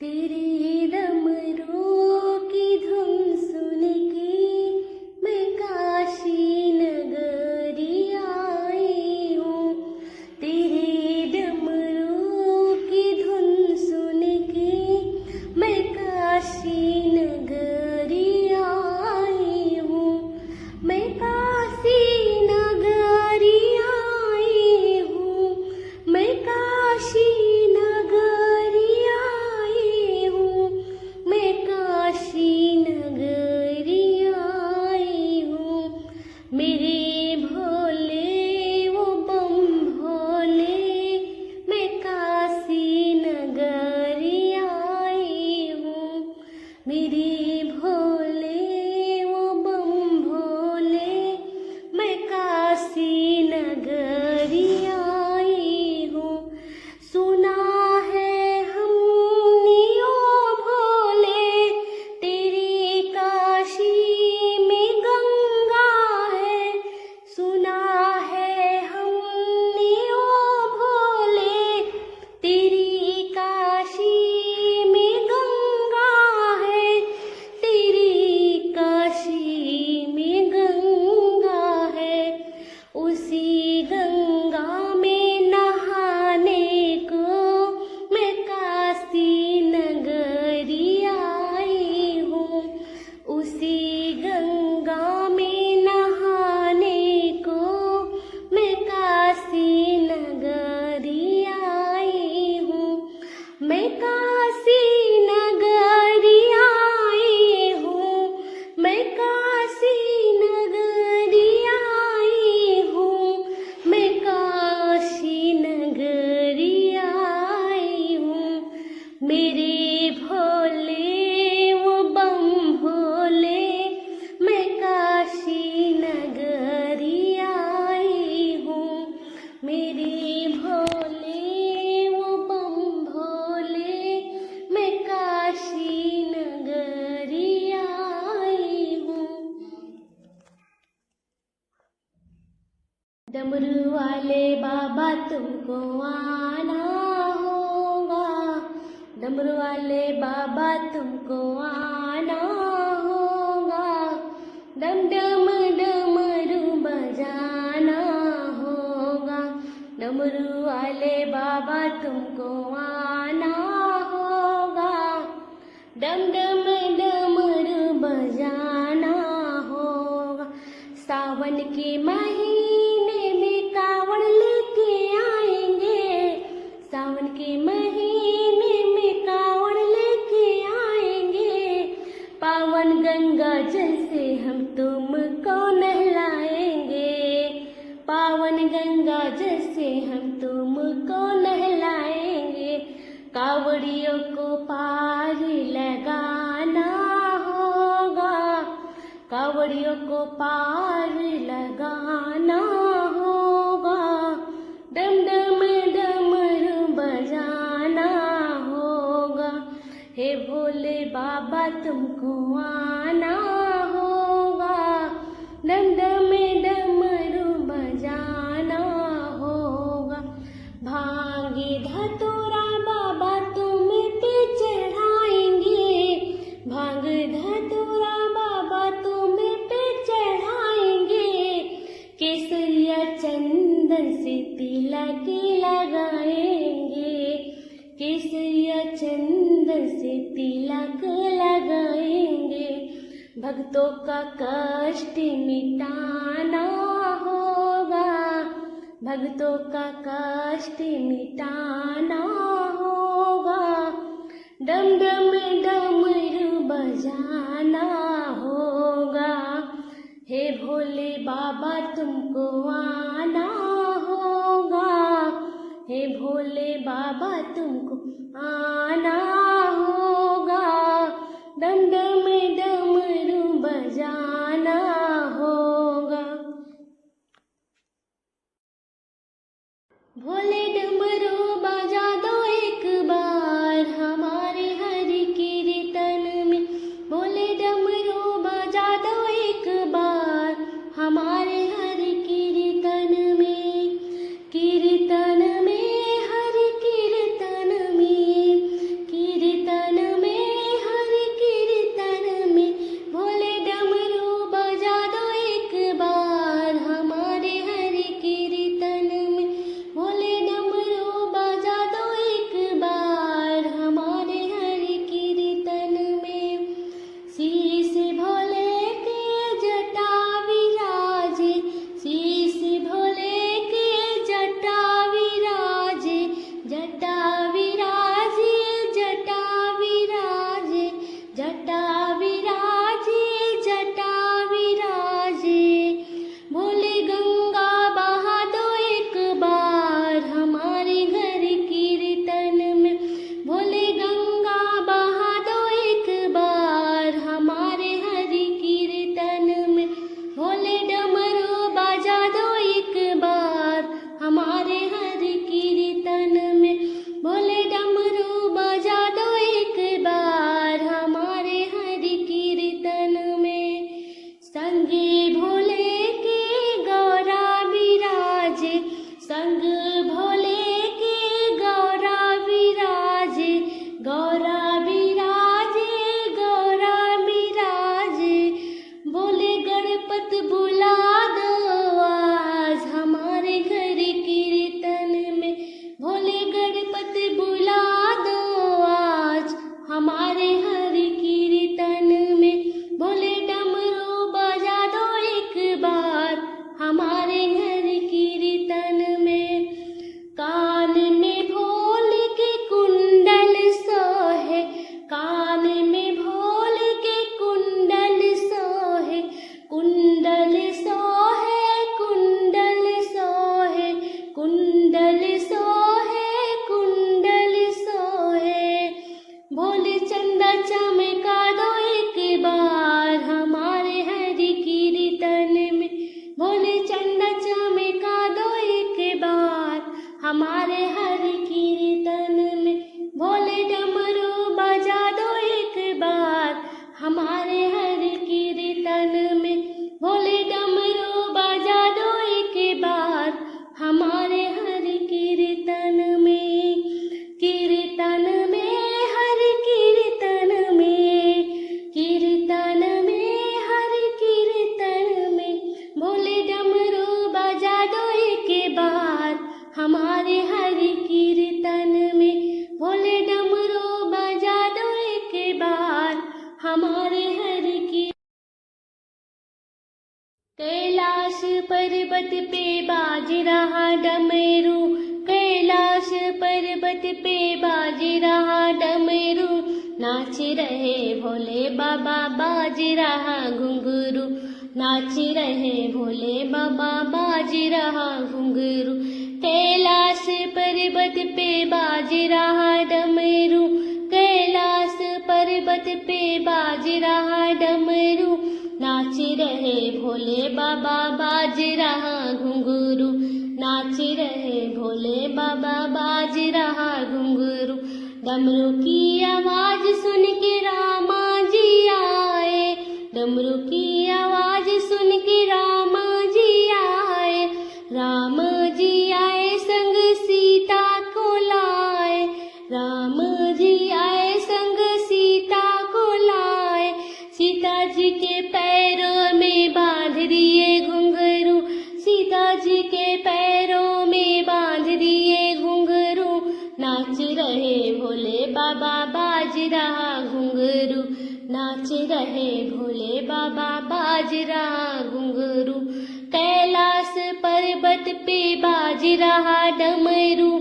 तेरे डमरू की धुन सुन के मैं काशी नगरी आई हूँ। तेरे डमरू की धुन सुन के मैं काशी नगरी आई हूँ। मैं काशी नगरी आई हूँ। मैं काशी मेरे भोले वो बम भोले, मैं काशी नगरी आई हूँ। मेरे भोले वो बम भोले, मैं काशी नगरी आई हूँ। सुना है हमने ओ भोले, तेरी काशी में गंगा है। सुना है हमने ओ भोले, तेरी काशी में गंगा है। तेरी काशी में गंगा है। उसी गंगा में नहाने को मैं काशी नगरी आई हूँ। उसी गंगा में नहाने को मैं काशी नगरी आई हूँ। मैं काशी नगरी आई हूँ। मैं काशी नगरी आई हूँ। मैं काशी नगरी आई हूँ। मेरे भोले वो बम भोले, मैं काशी नगरी आई हूँ। मेरे भोले वो बम भोले, मैं काशी नगरी आई हूँ। डमरू वाले बाबा तुमको आना होगा। डमरू वाले बाबा तुमको आना होगा। डम डम डमरू बजाना होगा। डमरू वाले बाबा तुमको आना होगा। डम डम डमरू बजाना होगा। सावन के महीने में कावड़ लेके आएंगे। सावन के महीने में कावड़ लेके आएंगे। पावन गंगा जल से हम तुमको नहलाएंगे। पावन गंगा जल से हम तुमको नहलाएंगे। कावड़ियों को पार लगाना होगा। कावड़ियों को पार लगाना होगा। डम डम डमरू बजाना होगा। हे भोले बाबा तुमको आना होगा। डम डम डमरू बजाना होगा। भांगे धतूरा बाबा तुम पे चढ़ाएंगे। भांग धतूरा बाबा तुम पे चढ़ाएंगे। केसरिया चंदन से तिलक लगाएंगे। केसरिया चंदन से तिलक लगाएंगे। भक्तों का कष्ट मिटाना होगा। भक्तों का कष्ट मिटाना होगा। डम डम डमरू बजाना होगा। हे भोले बाबा तुमको आना होगा। हे भोले बाबा तुमको आना होगा। डम डम डमरू बजाना होगा। भोले डमरू बजा दो एक बार हमारे हरि कीर्तन में। भोले डमरू बजा दो एक बार हमारे हरि कीर्तन में। कीर्तन में हरि कीर्तन हमारे हर की। कैलाश पर्वत पे बाज रहा डमरू, कैलाश पर्वत पे बाज रहा डमरू, नाच रहे भोले बाबा बाज रहा घुंघरू, नाच रहे भोले बाबा बाज रहा घुंघरू। कैलाश पर्वत पे बाज रहा डमरू, कैलाश पर्वत पे बाज रहा डमरू, नाच रहे भोले बाबा बाज रहा घुंघरू, नाच रहे भोले बाबा बाज रहा घुंघरू। डमरू की आवाज सुन के रामा जी आए, डमरू की आवाज सुन के रामा जी आए, राम जी आए संग सीता को लाए, राम जी आए संग सीता को लाए। सीता जी के पैरों में बांध दिए घुंघरू, सीता जी के पैरों में बांध दिए घुंघरू, नाच रहे भोले बाबा बाज रहा घुंघरू, नाच रहे भोले बाबा बाज रहा घुंघरू। कैलाश पर्वत पे बाज रहा डमरू,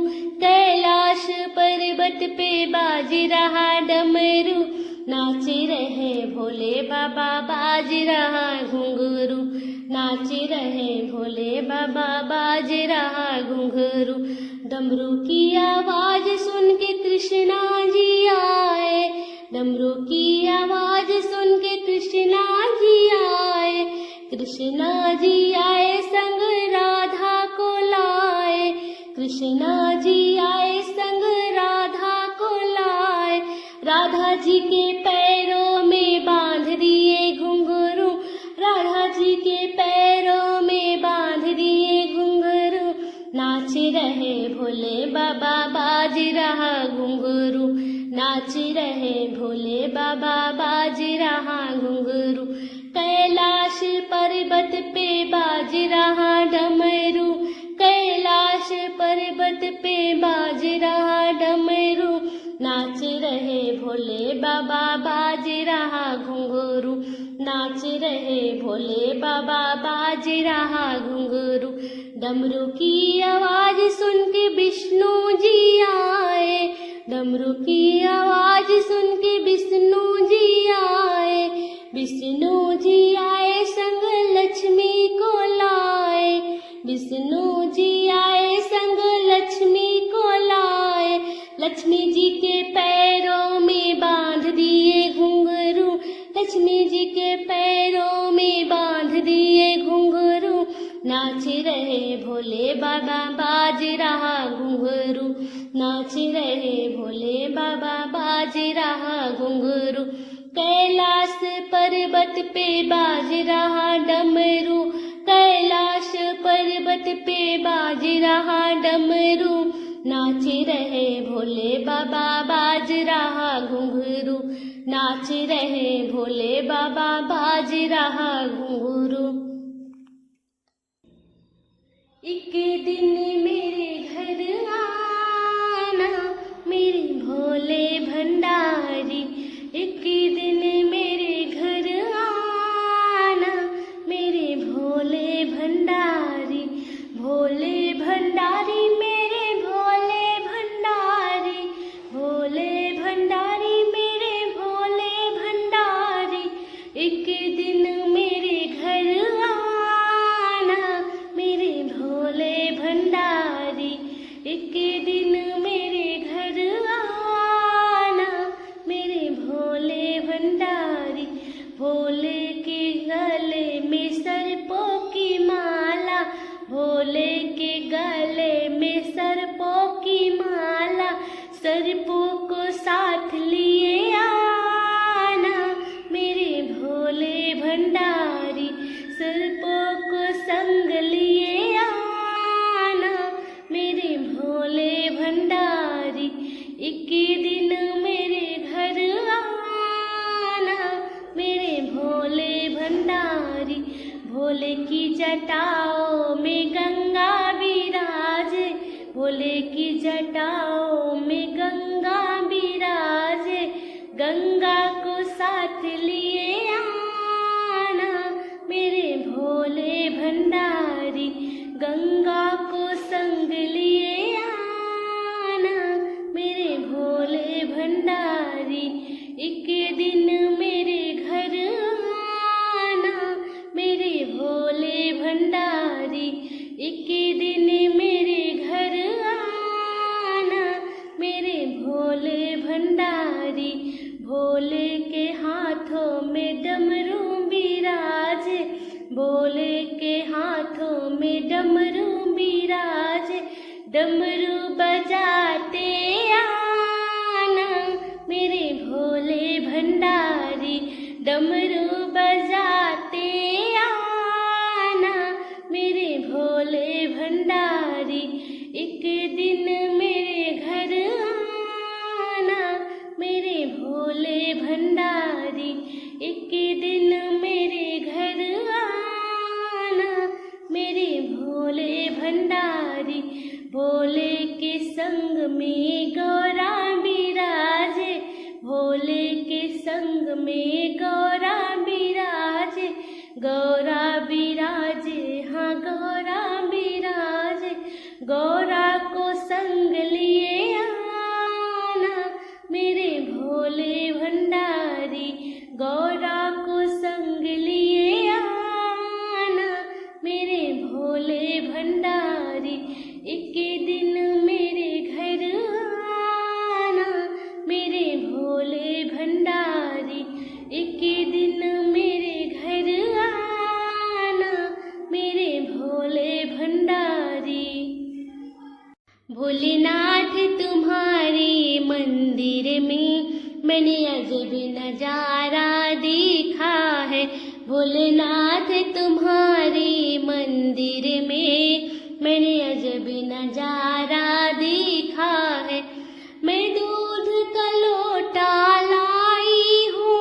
कैलाश पर्वत पे बाज रहा डमरू, नाच रहे भोले बाबा बाज रहा घुंघरू, नाच रहे भोले बाबा बाज रहा घुंघरू। डमरू की आवाज सुन के कृष्णा जी आए, डमरू की आवाज सुन के कृष्णा जी आए, कृष्णा जी आए संग राधा को लाए, कृष्णा जी आए संग राधा को लाए। राधा जी के पैरों में बांध दिए घुंघरू, राधा जी के पैरों में बांध दिए घुंघरू, नाच रहे भोले बाबा बाज रहा घुंघरू, नाच रहे भोले बाबा बाज रहा घुंघरू। कैलाश पर्वत पे बाज रहा डमरू, कैलाश पर्वत पे बाज रहा डमरू, नाच रहे भोले बाबा बाज रहा घुंघरू, नाच रहे भोले बाबा बाज रहा घुंघरू। डमरू की आवाज सुन के विष्णु जी आए, डमरू की आवाज सुन के विष्णु जी आए, विष्णु जी आए संग लक्ष्मी को लाए, विष्णु जी आए संग लक्ष्मी को लाए। लक्ष्मी जी के पैरों में बांध दिए घुंघरू, लक्ष्मी जी के पैरों में बांध दिए घुंघरू, नाच रहे भोले बाबा बाज रहा घुंघरू, नाच रहे भोले बाबा बाज रहा घुंघरू। कैलाश पर्वत पे बाज रहा डमरू, कैलाश पर्वत पे बाज रहा डमरू, नाच रहे भोले बाबा बाज रहा घुंघरू, नाच रहे भोले बाबा बाज रहा घुंघरू। एक दिन मेरे घर आना मेरे भोले भंडारी, एक दिन मेरे घर आना मेरे भोले भंडारी, भोले भंडारी मेरे भोले भंडारी, भोले भंडारी मेरे भोले भंडारी। एक दिन मेरे घर आना मेरे भोले भंडारी, एक दिन मेरे घर आना मेरे भोले भंडारी। भोले के गले में सर्पों की माला, भोले के गले में सर्पों की माला, सर्पों को साथ लिए आना मेरे भोले भंडारी, सर्पों को संग लिए आना मेरे भोले भंडारी। एक दिन मेरे घर आना मेरे भोले भंडारी। भोले की जटाओं में गंगा विराजे, भोले की जटाओं में गंगा विराजे, गंगा को साथ ले गंगा को संग लिए आना मेरे भोले भंडारी। एक दिन मेरे घर आना मेरे भोले भंडारी। एक दिन मेरे घर आना मेरे भोले भंडारी। भोले के हाथों में डमरू बिराजे, भोले के हाथों में डमरू बिराजे। डमरू बजाते आना मेरे भोले भंडारी। डमरू बजाते आना मेरे भोले भंडारी। एक दिन मेरे घर आना मेरे भोले भंडारी। एक दिन मेरे घर आना मेरे भोले भंडारी। भोले के संग में गौरा बिराजे, भोले के संग में गौरा बिराजे। गौरा बिराजे हाँ गौरा बिराजे। गौरा को संग लिए आना मेरे भोले भंडारी। गौरा को संग लिए आना मेरे भोले भंडारी। एक दिन मेरे घर आना मेरे भोले भंडारी। एक दिन मेरे घर आना मेरे भोले भंडारी। भोलेनाथ तुम्हारे मंदिर में मैंने अजब नजारा देखा है। भोलेनाथ तुम्हारे मंदिर में मैंने अजब नजारा देखा है। मैं दूध का लोटा लाई हूँ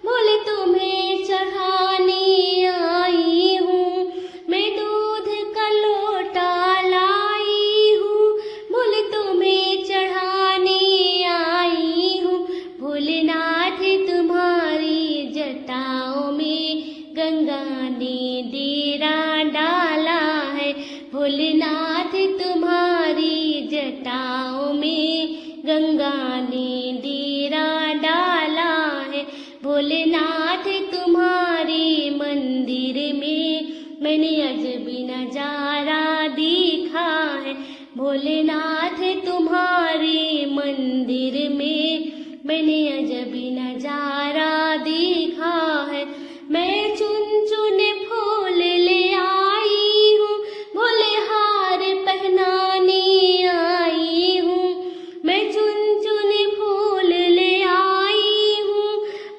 भोले तुम्हें चढ़ाने आई हूँ। मैं दूध का लोटा लाई हूँ भोले तुम्हें चढ़ाने आई हूँ। भोलेनाथ तुम्हारी जटाओं में गंगा ने डेरा डाला है। भोलेनाथ तुम्हारी जटाओं में गंगा ने डेरा डाला है। भोलेनाथ तुम्हारे मंदिर में मैंने अजब नजारा देखा है। भोलेनाथ तुम्हारे मंदिर में मैंने अजब नजारा देखा है। मैं चुन चुन फूल ले आई हूँ भोले हार पहनाने आई हूँ। मैं चुन चुन फूल ले आई हूँ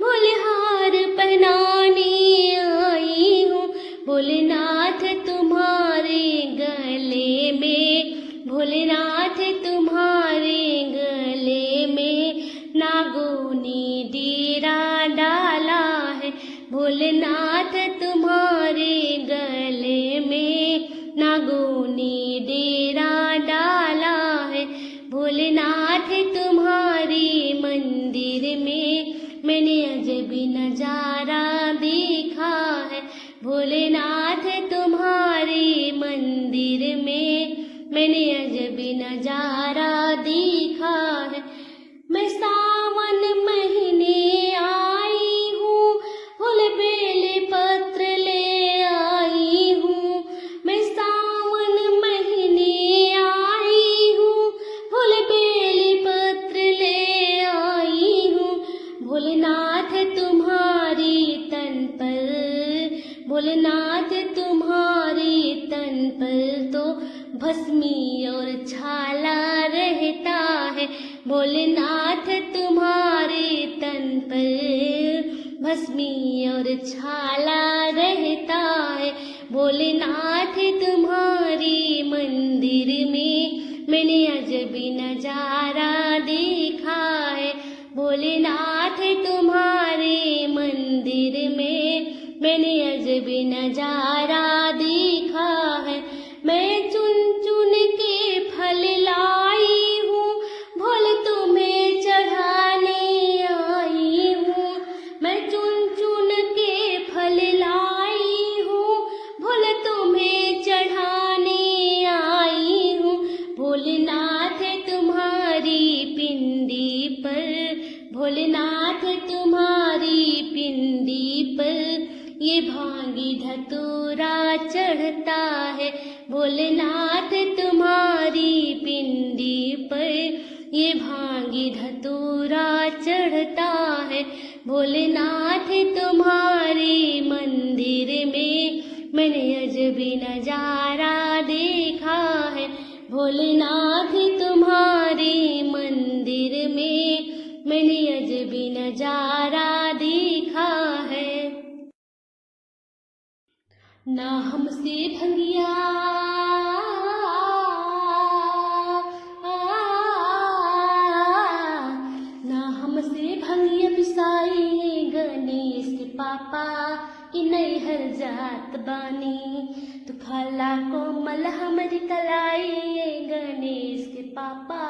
भोले हार पहनाने आई हूँ। भोलेनाथ तुम्हारे गले में, भोलेनाथ तुम्हारे गले में नागोनी डेरा डाला है। भोलेनाथ तुम्हारे गले में नागोनी डेरा डाला है। भोलेनाथ तुम्हारे मंदिर में मैंने अजब नजारा देखा है। भोलेनाथ तुम्हारे मंदिर में मैंने अजब नजारा देखा है। मैं सावन महीने आई हूँ भोले बेले पत्र ले आई हूँ। मैं सावन महीने आई हूँ भोले बेले पत्र ले आई हूँ। भोलेनाथ तुम्हारे तन पर, भोलेनाथ तुम्हारे तन पर तो भस्मी और छाला रहता है। भोलेनाथ तुम्हारे तन पर भस्मी और छाला रहता है। भोलेनाथ तुम्हारे मंदिर में मैंने अजब नजारा देखा है। भोलेनाथ तुम्हारे मंदिर में मैंने अजब नजारा देखा है। मैं चुन चुन के फल लाई हूँ भोले तुम्हें चढ़ाने आई हूँ। मैं चुन चुन के फल लाई हूँ भोले तुम्हें चढ़ाने पर ये भांगी धतूरा चढ़ता है भोलेनाथ तुम्हारी पिंडी पर। ये भांगी धतूरा चढ़ता है भोलेनाथ तुम्हारे मंदिर में। मैंने अजबी नजारा देखा है भोलेनाथ तुम्हारे मंदिर में। मैंने अजबी नजारा देखा है। ना हमसे भंगिया ना हमसे भंगिया पिसाई गणेश के पापा कि नैहर जात बानी। तू खाला कोमल हमरी कलाई गणेश के पापा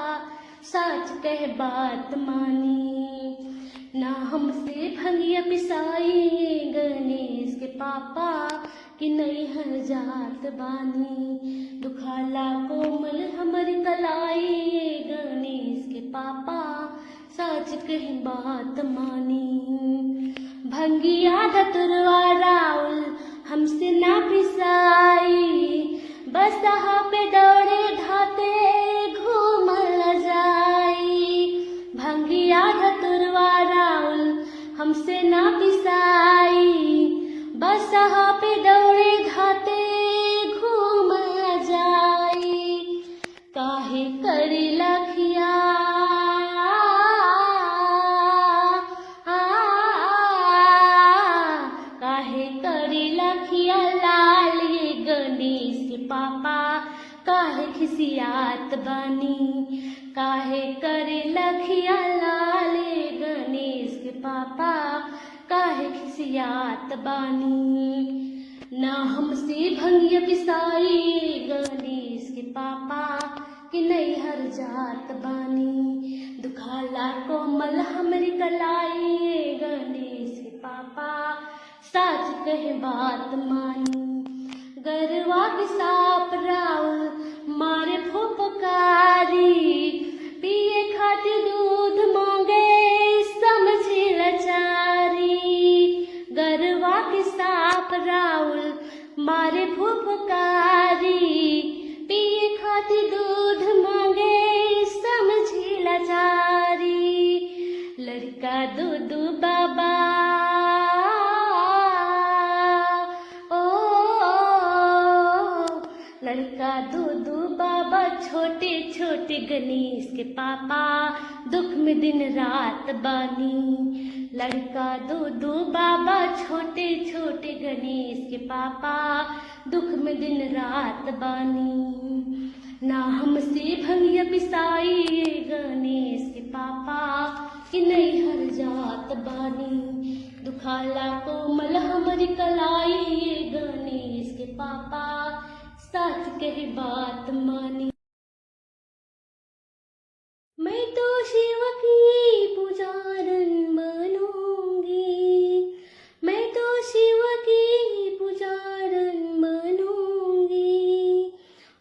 सच कह बात मानी। ना हमसे भंगिया पिसाई गणेश के पापा कि नैहर जात बानी। दुखाला कोमल हमरी कलाई गणेश के पापा सच कह बात मानी। भंगिया धतुरवा राउल हमसे ना पिसाई बसहा पे दौड़े धाते घूमल जाई। भंगिया धतुरवा राउल हमसे ना पिसाई बसहा पे दौड़े धाते घूमल जाई। काहे करी लखिया काहे करी लखिया लाल ये गणेश के पापा काहे खिसियात बानी। काहे करे लखिया लाल ये गणेश के पापा काहे खिसियात बानी। ना हमसे भंगिया पिसाई गणेश के पापा कि नैहर जात बानी। दुखाला कोमल हमरी कलाई गणेश के पापा सच कहे बात मानी। गरवा के साप राउल मारे फुफकारी पिए खातिर दूध मांगे समझे लाचारी। गरवा के साप राउल मारे फुफकारी पिए खातिर दूध मांगे समझे लाचारी। लड़का दूधू बाबा लड़का दूधू बाबा छोटे छोटे गणेश के पापा दुख में दिन रात बानी। लड़का दूधू बाबा छोटे छोटे गणेश के पापा दुख में दिन रात बानी। ना हमसे भंगिया पिसाई गणेश के पापा कि नैहर जात बानी। दुखाला कोमल हमरी कलाई गणेश के पापा सच कहे बात मानी। मैं तो शिव की पुजारन बनूंगी। मैं तो शिव की पुजारन बनूंगी।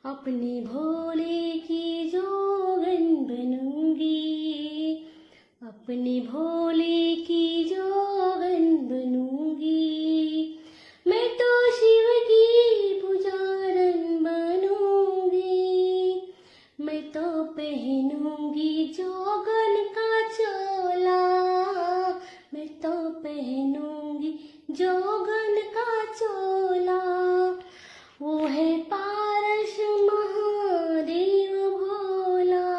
अपने भोले की जोगन बनूंगी। अपने भोले की जोगन बनूंगी। मैं तो शिव की पुजारन बनूंगी। मैं तो पहनूंगी जोगन का चोला। मैं तो पहनूंगी जोगन का चोला। वो है पारस महादेव भोला।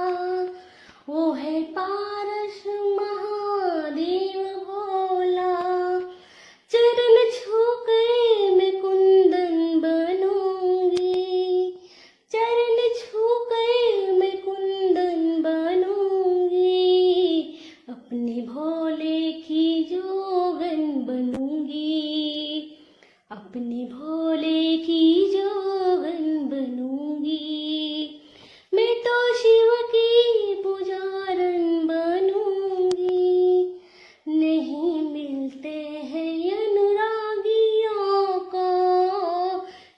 वो है पारस महादेव भोला। चरण छू के मैं कुंदन बनूंगी। चरण छू के मैं कुंदन बनूंगी। अपने भोले की जोगन बनूंगी। अपने भोले की जोगन बनूंगी। मैं तो शिव की पुजारन बनूंगी। नहीं मिलते हैं अनुरागियों को।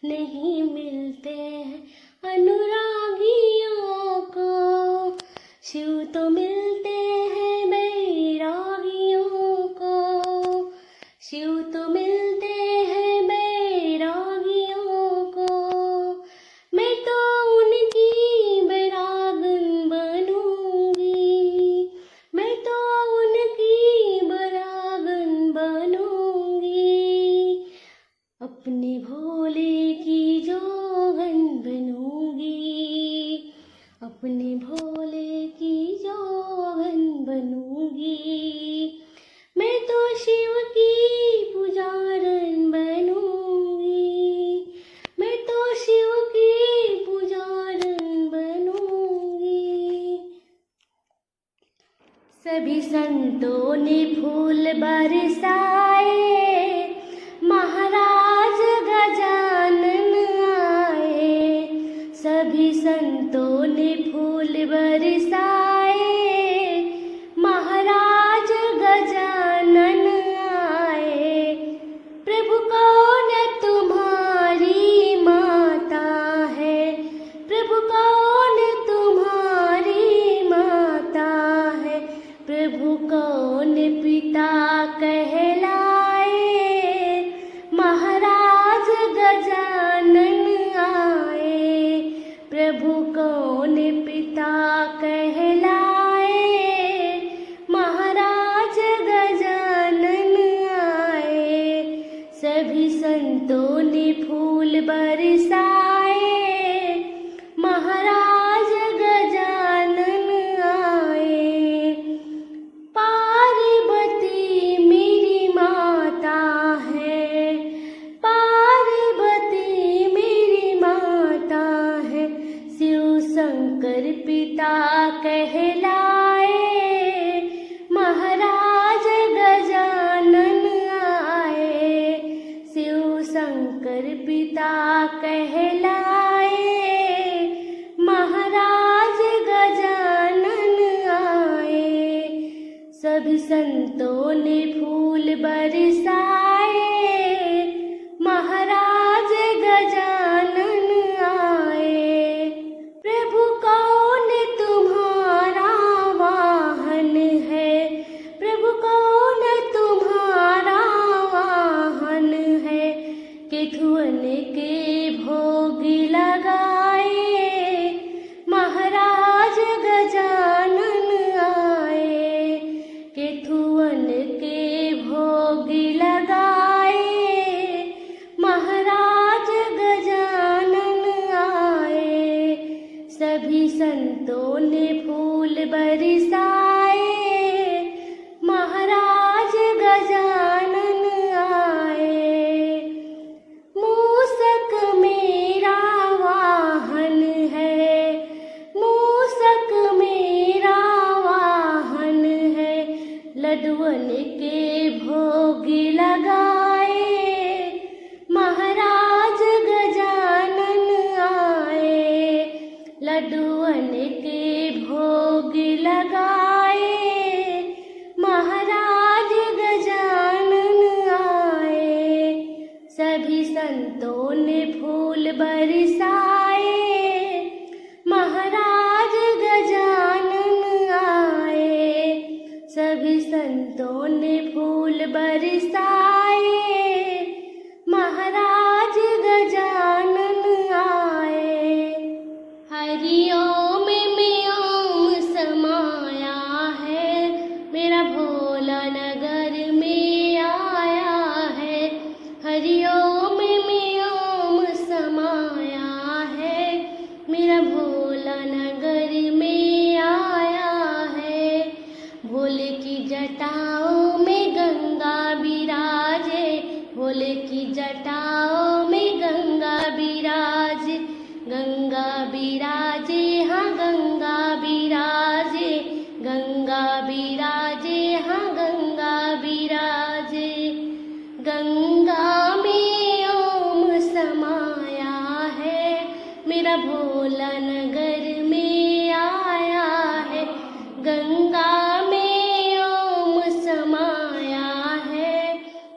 नहीं मिलते हैं अनुरागियों को। शिव तो मिलते हैं बैरागियों को। शिव तो शिव की पुजारन बनूंगी, मैं तो शिव की पुजारन बनूंगी। सभी संतों ने फूल बरसाए, महाराज गजानन आए। सभी संतों ने फूल बरसाए, महाराज गजानन आए। प्रभु कौन तुम्हारी माता है, प्रभु कौन तुम्हारी माता है, प्रभु कौन पिता कहलाए, महाराज गजानन आए। प्रभु कौन पिता कहलाए, महाराज गजानन आए। सभी संतों ने फूल बरसाए, महाराज गजानन आए। पार्वती मेरी माता है, पार्वती मेरी माता है। शिव शंकर पिता कहलाए, महाराज गजानन आए। शिव शंकर पिता कहलाए, महाराज गजानन आए। सभी संतों ने फूल बरसाए, महाराज गजानन आए। प्रभु कौन तुम्हारा वाहन है, प्रभु कौन तुम्हारा वाहन है। केठुअन के भोग लगाए, महाराज गजानन आए। केठुअन के भोग लगाए, महाराज गजानन आए। सभी संतों ने फूल बरसाए, महाराज गजानन आए। मूषक मेरा वाहन है, मूषक मेरा वाहन है। लड्डुअन के भोग लगाए, महाराज गजानन आए। लड्डुअन के भोग लगाए, महाराज गजानन आए। सभी संतों ने फूल बरसाए, महाराज गजानन आए। सभी संतों ने फूल बरसाए, महाराज गजानन आए। हरि ओम में ओम समाया है, मेरा भोला नगर में आया है। हरि ओम में ओम समाया है, मेरा भोला नगर में आया है। भोले की जटाओं में गंगा विराजे, भोले की जटाओं में गंगा विराजे। गंगा विराजे, हाँ गंगा विराजे, गंगा विराजे, हाँ गंगा विराजे। गंगा में ओम समाया है, मेरा भोला नगर में आया है। गंगा में ओम समाया है,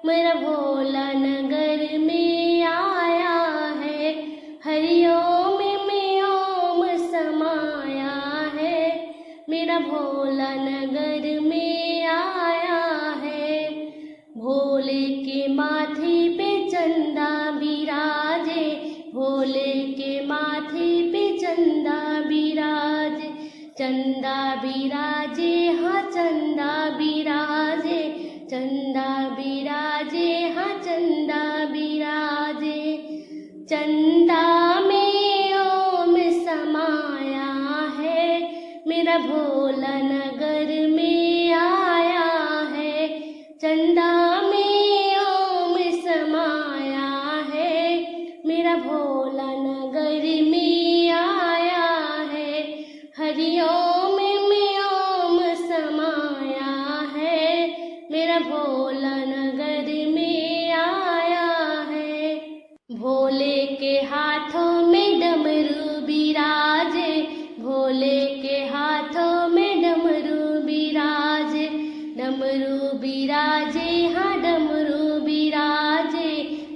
मेरा भोला नगर में आया है। हरि ओम में ओम समाया है, मेरा भोला नगर में आया है। भोले के माथे पे चंदा विराजे, भोले के माथे पे चंदा विराजे। चंदा विराजे, हाँ चंदा विराजे, चंदा विराजे, हाँ चंदा विराजे। चंदा में ओम समाया है, मेरा भोला नगर में आया है। चंदा मेरा भोला नगर में आया है। भोले के हाथों में डमरू बिराजे, भोले के हाथों में डमरू बिराजे, डमरू बिराजे हाँ डमरू बिराजे,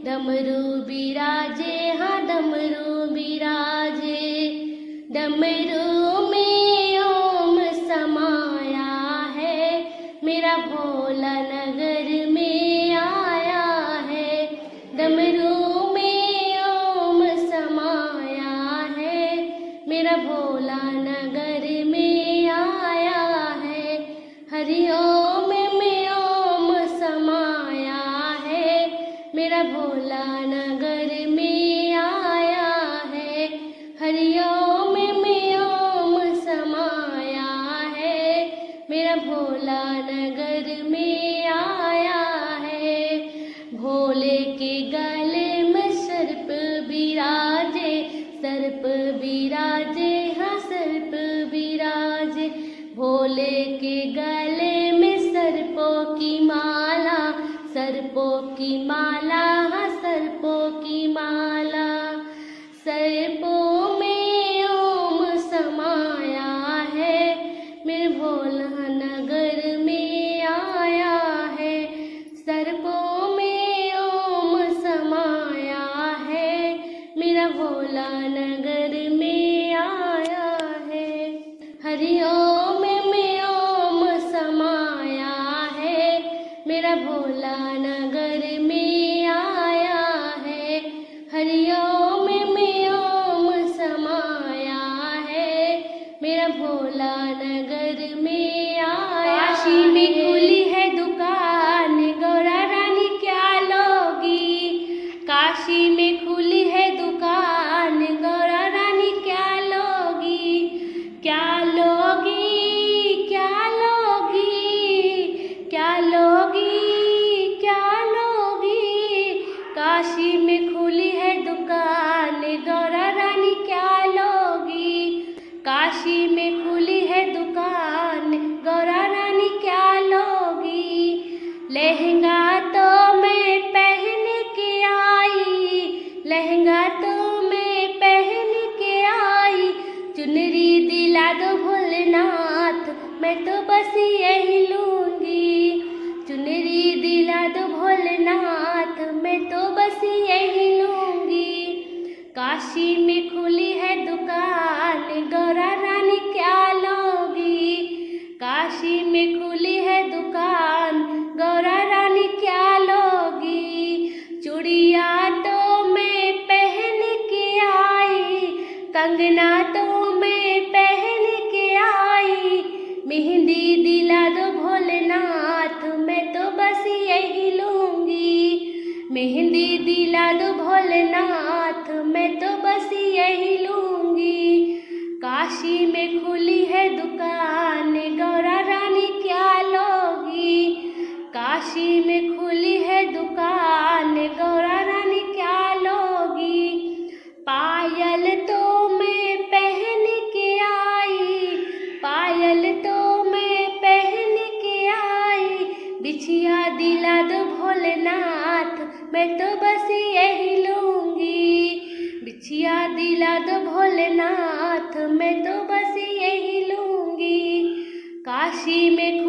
डमरू बिराजे हाँ डमरू बिराजे। डमरू में ओम समाया है, मेरा भोला नगर में आया है। डमरू में ओम समाया है, मेरा भोला नगर में आया है। हरि ओम में ओम समाया है, मेरा भोला नगर में आया है। हरि ओम में ओम समाया है, मेरा भोला नगर में आया है। भोले के गले में सर्प बिराजे, सर्प बिराजे हाँ सर्प बिराजे। भोले के गले में सर्पों की माला, सर्पों की माला हाँ सर्पों की माला। सर्पों में ओम समाया है, मेरे भोला नगर में आया है। सर्पों में ओम समाया है, मेरा भोला नगर में आया है। हरि ओम में ओम समाया है, मेरा भोला नगर में आया है। हरि ओम में ओम समाया है, मेरा भोला नगर में आया। काशी में खुली है दुकान, गौरा रानी क्या लोगी। काशी में खुली है दुकान, गौरा रानी क्या लोगी। क्या लोगी, क्या लोगी, क्या लोगी, क्या लोगी। काशी में खुली है दुकान, गौरा रानी क्या लोगी। काशी में खुली है दुकान, गौरा रानी क्या लोगी। लहंगा तो मैं पहन के आई, लहंगा तो मैं पहन के आई। चुनरी दिला दो भोलेनाथ, मैं तो बस यही लूंगी। चुनरी दिला दो भोलेनाथ, मैं तो बस यही लूंगी। काशी में खुली है दुकान, गौरा रानी क्या लोगी। काशी में खुली है दुकान, गौरा रानी क्या लोगी। चूड़िया तो मैं पहन के आई, कंगना तो मैं पहन के आई। मेहंदी दिला दो भोलेनाथ, मैं तो बस यही लूंगी। मेहंदी दिला दो भोलेनाथ, मैं तो बस यही लूंगी। काशी में खुली है दुकान, गौरा रानी क्या लोगी। काशी में खुली है दुकान, गौरा रानी क्या लोगी। पायल तो मैं पहन के आई, पायल तो मैं पहन के आई। बिछिया दिला दो भोलेनाथ, मैं तो बस यही लूंगी। बिछिया दिला दो भोलेनाथ, मैं तो बस यही लूंगी। काशी में